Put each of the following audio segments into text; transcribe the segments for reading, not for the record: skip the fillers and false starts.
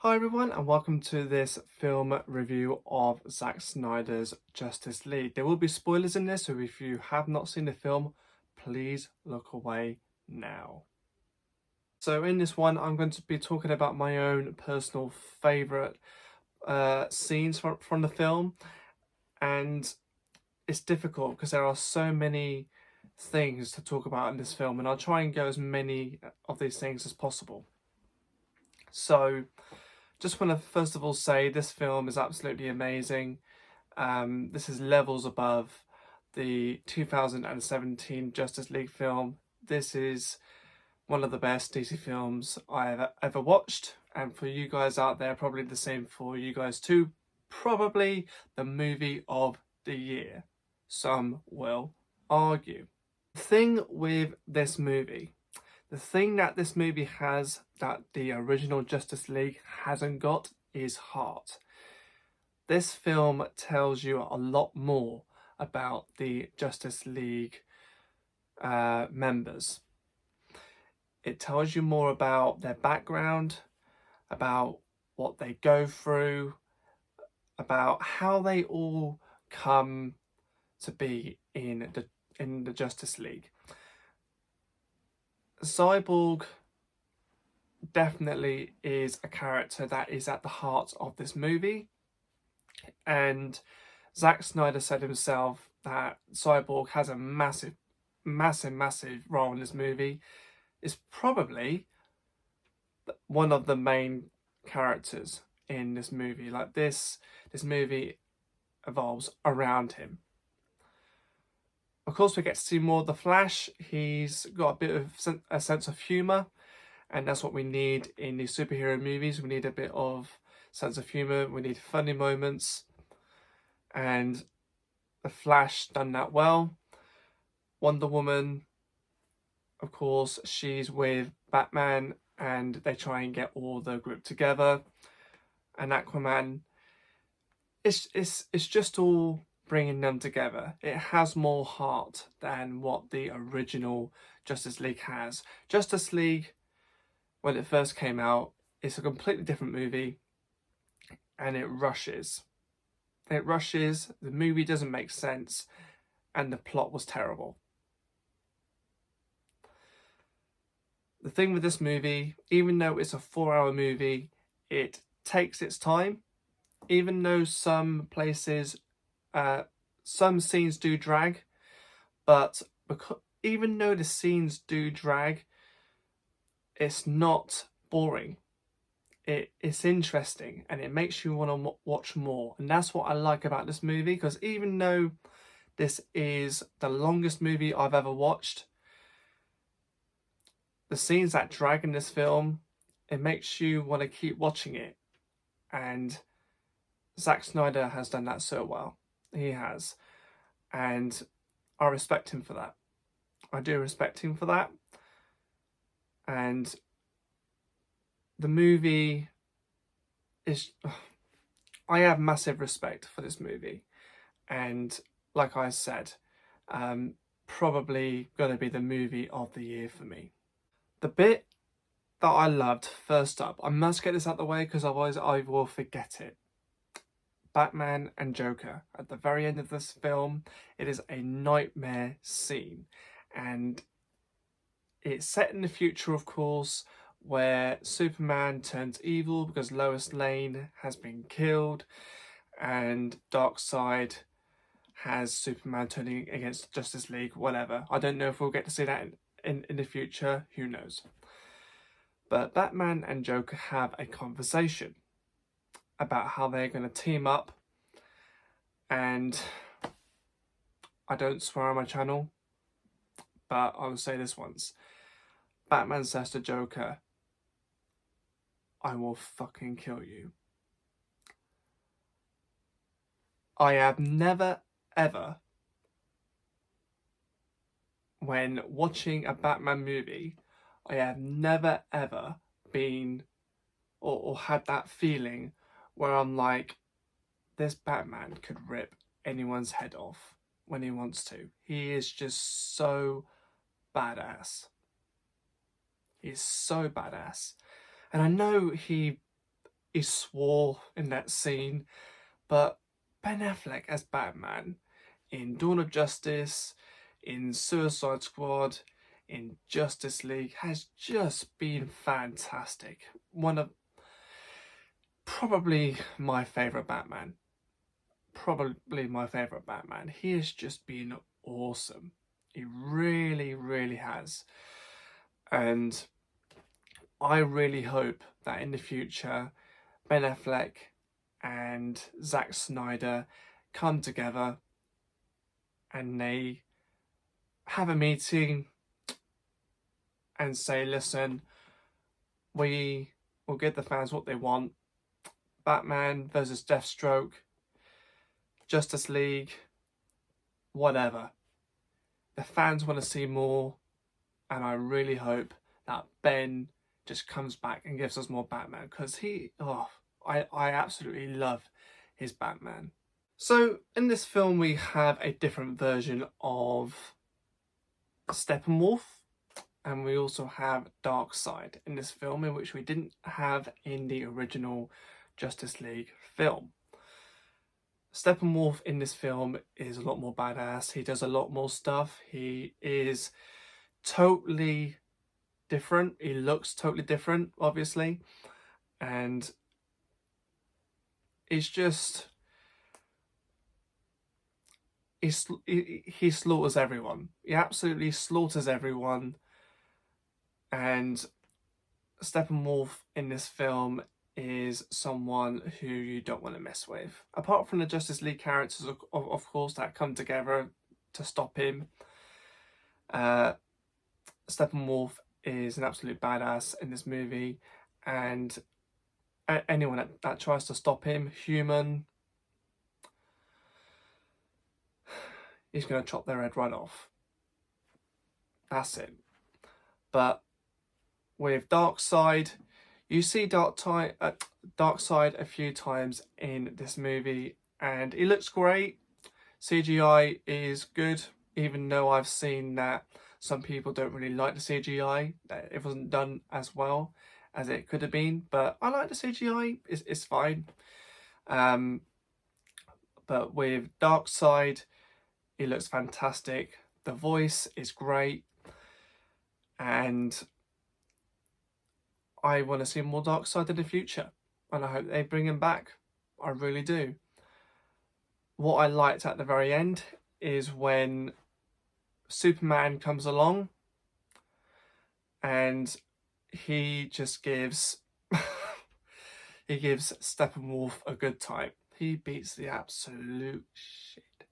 Hi everyone and welcome to this film review of Zack Snyder's Justice League. There will be spoilers in this, so if you have not seen the film, please look away now. So in this one, I'm going to be talking about my own personal favourite scenes from the film, and it's difficult because there are so many things to talk about in this film, and I'll try and go as many of these things as possible. So just want to first of all say this film is absolutely amazing. This is levels above the 2017 Justice League film. This is one of the best DC films I have ever watched, and for you guys out there, probably the same for you guys too. Probably the movie of the year, some will argue. The thing with this movie, the thing that this movie has that the original Justice League hasn't got is heart. This film tells you a lot more about the Justice League members. It tells you more about their background, about what they go through, about how they all come to be in the Justice League. Cyborg definitely is a character that is at the heart of this movie, and Zack Snyder said himself that Cyborg has a massive role in this movie. Is probably one of the main characters in this movie. Like this movie evolves around him. Of course, we get to see more of the Flash. He's got a bit of a sense of humour, and that's what we need in these superhero movies. We need a bit of sense of humour. We need funny moments, and the Flash done that well. Wonder Woman, of course, she's with Batman, and they try and get all the group together. And Aquaman, it's just all bringing them together. It has more heart than what the original Justice League has. Justice League, when it first came out, it's a completely different movie, and it rushes. The movie doesn't make sense, and the plot was terrible. The thing with this movie, even though it's a 4-hour movie, it takes its time. Even though some places, some scenes do drag, but even though the scenes do drag, it's not boring. It's interesting, and it makes you want to watch more. And that's what I like about this movie, because even though this is the longest movie I've ever watched, the scenes that drag in this film, it makes you want to keep watching it. And Zack Snyder has done that so well. He has. And I respect him for that. I do respect him for that. And the movie is... I have massive respect for this movie. And like I said, probably going to be the movie of the year for me. The bit that I loved, first up, I must get this out of the way because otherwise I will forget it. Batman and Joker. At the very end of this film, it is a nightmare scene. And it's set in the future, of course, where Superman turns evil because Lois Lane has been killed, and Darkseid has Superman turning against Justice League, whatever. I don't know if we'll get to see that in the future, who knows. But Batman and Joker have a conversation about how they're going to team up, and I don't swear on my channel, but I will say this once. Batman says to Joker, "I will fucking kill you." I have never ever, when watching a Batman movie, I have never ever been or had that feeling where I'm like, this Batman could rip anyone's head off when he wants to. He is just so badass. He's so badass. And I know he he swore in that scene, but Ben Affleck as Batman in Dawn of Justice, in Suicide Squad, in Justice League has just been fantastic. One of probably my favourite Batman. Probably my favourite Batman. He has just been awesome. He really, really has. And I really hope that in the future Ben Affleck and Zack Snyder come together and they have a meeting and say, listen, we will give the fans what they want. Batman versus Deathstroke, Justice League, whatever. The fans want to see more, and I really hope that Ben just comes back and gives us more Batman, because I absolutely love his Batman. So in this film we have a different version of Steppenwolf, and we also have Darkseid in this film, in which we didn't have in the original Justice League film. Steppenwolf in this film is a lot more badass. He does a lot more stuff. He is totally different. He looks totally different, obviously. And it's just... He slaughters everyone. He absolutely slaughters everyone. And Steppenwolf in this film is someone who you don't want to mess with. Apart from the Justice League characters, of course, that come together to stop him, Steppenwolf is an absolute badass in this movie, and anyone that tries to stop him, human, he's going to chop their head right off. That's it. But with Darkseid, you see Darkseid a few times in this movie, and he looks great. CGI is good, even though I've seen that some people don't really like the CGI, that it wasn't done as well as it could have been, but I like the CGI, it's fine. But with Darkseid, he looks fantastic. The voice is great, and I want to see more Darkseid in the future, and I hope they bring him back. I really do. What I liked at the very end is when Superman comes along and he just gives he gives Steppenwolf a good time. He beats the absolute shit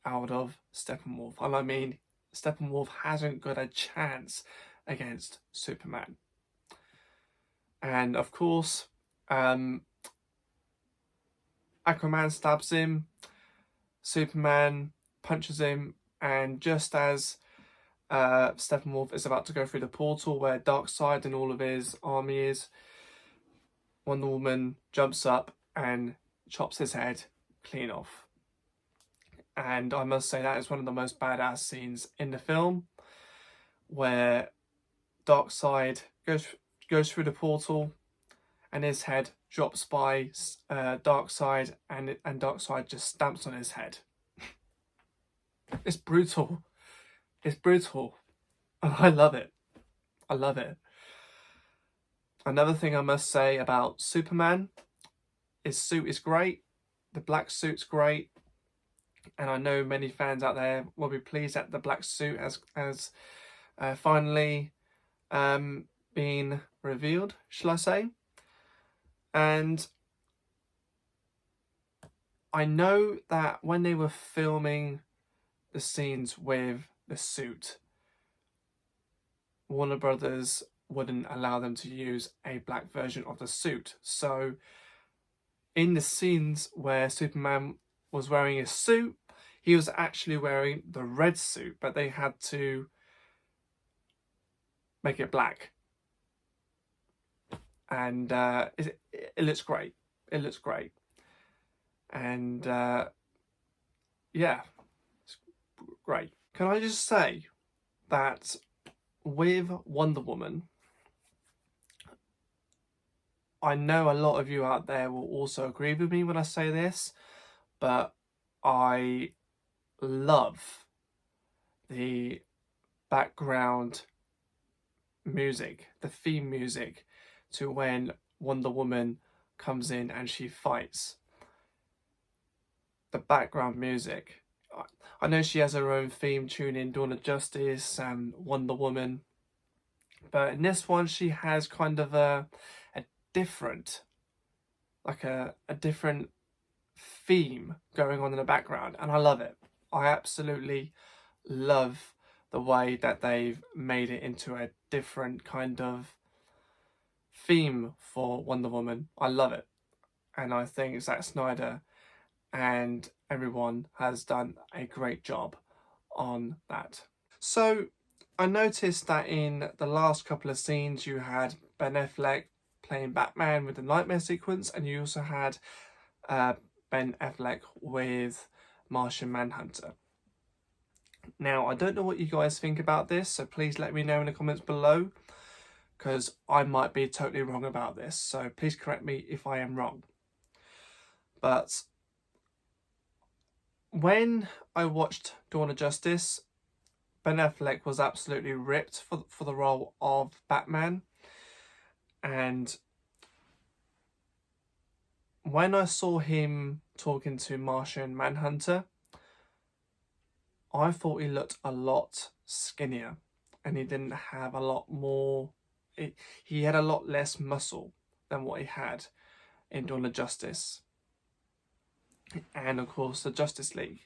out of Steppenwolf, and I mean, Steppenwolf hasn't got a chance against Superman. And of course, Aquaman stabs him, Superman punches him, and just as Steppenwolf is about to go through the portal where Darkseid and all of his army is, Wonder Woman jumps up and chops his head clean off. And I must say that is one of the most badass scenes in the film, where Darkseid goes through the portal and his head drops by Darkseid, and Darkseid just stamps on his head. It's brutal. It's brutal. And I love it. I love it. Another thing I must say about Superman, his suit is great. The black suit's great. And I know many fans out there will be pleased that the black suit has finally been revealed, shall I say. And I know that when they were filming the scenes with the suit, Warner Brothers wouldn't allow them to use a black version of the suit. So in the scenes where Superman was wearing his suit, he was actually wearing the red suit, but they had to make it black. And it looks great. It looks great. And yeah, it's great. Can I just say that with Wonder Woman, I know a lot of you out there will also agree with me when I say this, but I love the background music, the theme music to when Wonder Woman comes in and she fights. The background music. I know she has her own theme tune in Dawn of Justice and Wonder Woman, but in this one she has kind of a different, like a different theme going on in the background, and I love it. I absolutely love the way that they've made it into a different kind of theme for Wonder Woman. I love it, and I think Zack Snyder and everyone has done a great job on that. So I noticed that in the last couple of scenes you had Ben Affleck playing Batman with the nightmare sequence, and you also had Ben Affleck with Martian Manhunter. Now, I don't know what you guys think about this, so please let me know in the comments below, because I might be totally wrong about this, so please correct me if I am wrong. But when I watched Dawn of Justice, Ben Affleck was absolutely ripped for the role of Batman, and when I saw him talking to Martian Manhunter, I thought he looked a lot skinnier, and he didn't have a lot more, he had a lot less muscle than what he had in Dawn of Justice. And of course the Justice League,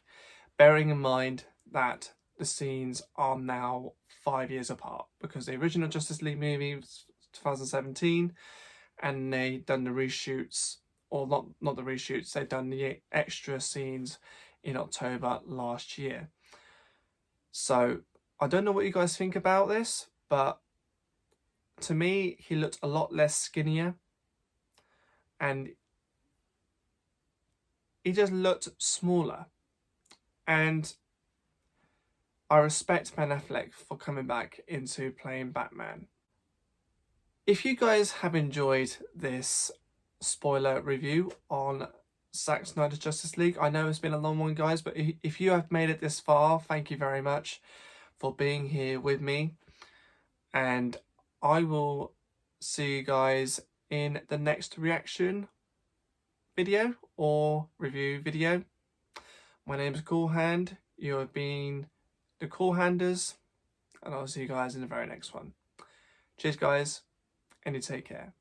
bearing in mind that the scenes are now 5 years apart, because the original Justice League movie was 2017 and they done the reshoots, or not the reshoots, they've done the extra scenes in October last year. So I don't know what you guys think about this, but to me he looked a lot less skinnier, and he just looked smaller. And I respect Ben Affleck for coming back into playing Batman. If you guys have enjoyed this spoiler review on Zack Snyder's Justice League, I know it's been a long one, guys, but if you have made it this far, thank you very much for being here with me, and I will see you guys in the next reaction video or review video. My name is CoolHand. You have been the CoolHanders, and I'll see you guys in the very next one. Cheers, guys, and you take care.